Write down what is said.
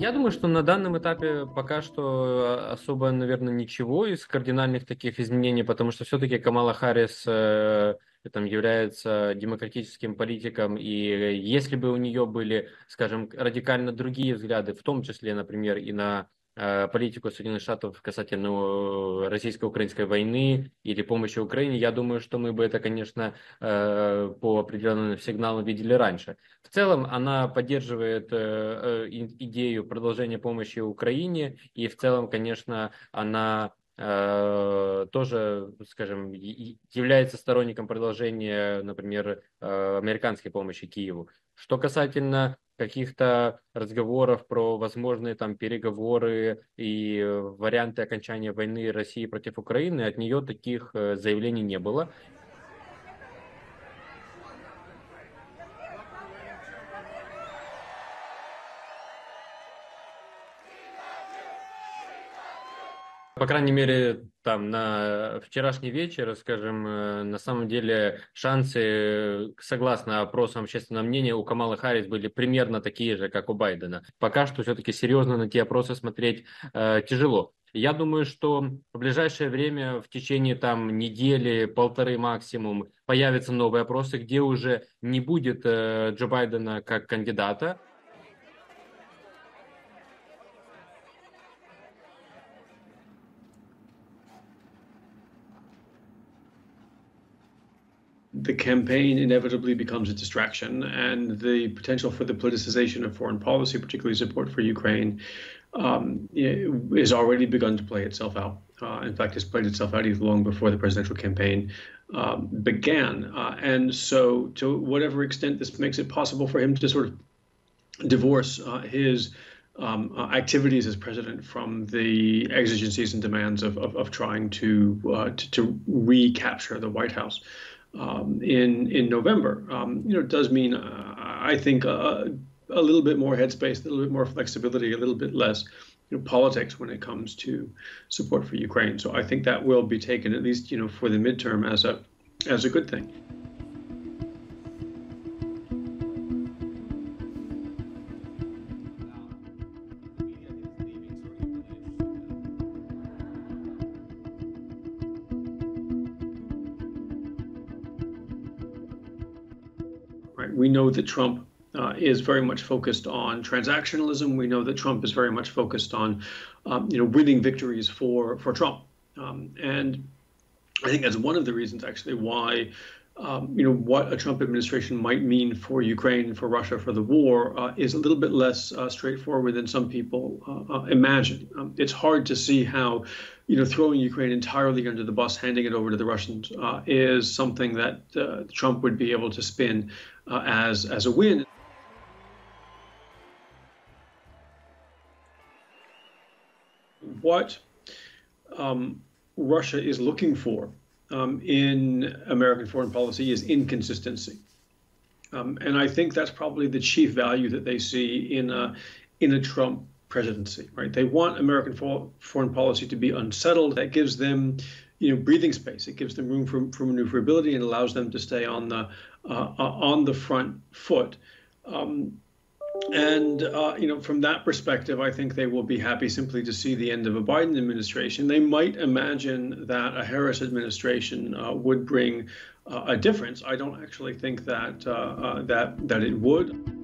Я думаю, что на данном этапе пока что особо, наверное, ничего из кардинальных таких изменений, потому что все-таки Камала Харрис там является демократическим политиком, и если бы у нее были, скажем, радикально другие взгляды, в том числе, например, и на политику Соединенных Штатов касательно российско-украинской войны или помощи Украине, я думаю, что мы бы это, конечно, по определенным сигналам видели раньше. В целом она поддерживает идею продолжения помощи Украине, и в целом, конечно, она тоже, скажем, является сторонником продолжения, например, американской помощи Киеву. Что касательно каких-то разговоров про возможные там переговоры и варианты окончания войны России против Украины, от нее таких заявлений не было. По крайней мере, там на вчерашний вечер, скажем, на самом деле шансы, согласно опросам общественного мнения, у Камалы Харрис были примерно такие же, как у Байдена. Пока что все-таки серьезно на те опросы смотреть тяжело. Я думаю, что в ближайшее время, в течение там недели, полторы максимум, появятся новые опросы, где уже не будет Джо Байдена как кандидата. The campaign inevitably becomes a distraction, and the potential for the politicization of foreign policy, particularly support for Ukraine, is already begun to play itself out. In fact, it's played itself out even long before the presidential campaign began. And so to whatever extent this makes it possible for him to sort of divorce his activities as president from the exigencies and demands of trying to recapture the White House in November, does mean, I think, a little bit more headspace, a little bit more flexibility, a little bit less politics when it comes to support for Ukraine. So I think that will be taken, at least for the midterm, as a good thing. We know that Trump is very much focused on transactionalism. We know that Trump is very much focused on, winning victories for Trump. And I think that's one of the reasons, actually, why, what a Trump administration might mean for Ukraine, for Russia, for the war is a little bit less straightforward than some people imagine. It's hard to see how, throwing Ukraine entirely under the bus, handing it over to the Russians, is something that Trump would be able to spin as a win. What Russia is looking for in American foreign policy is inconsistency. And I think that's probably the chief value that they see in a Trump presidency, right? They want American foreign policy to be unsettled. That gives them, breathing space. It gives them room for maneuverability and allows them to stay on the front foot. From that perspective, I think they will be happy simply to see the end of a Biden administration. They might imagine that a Harris administration would bring a difference. I don't actually think that it would.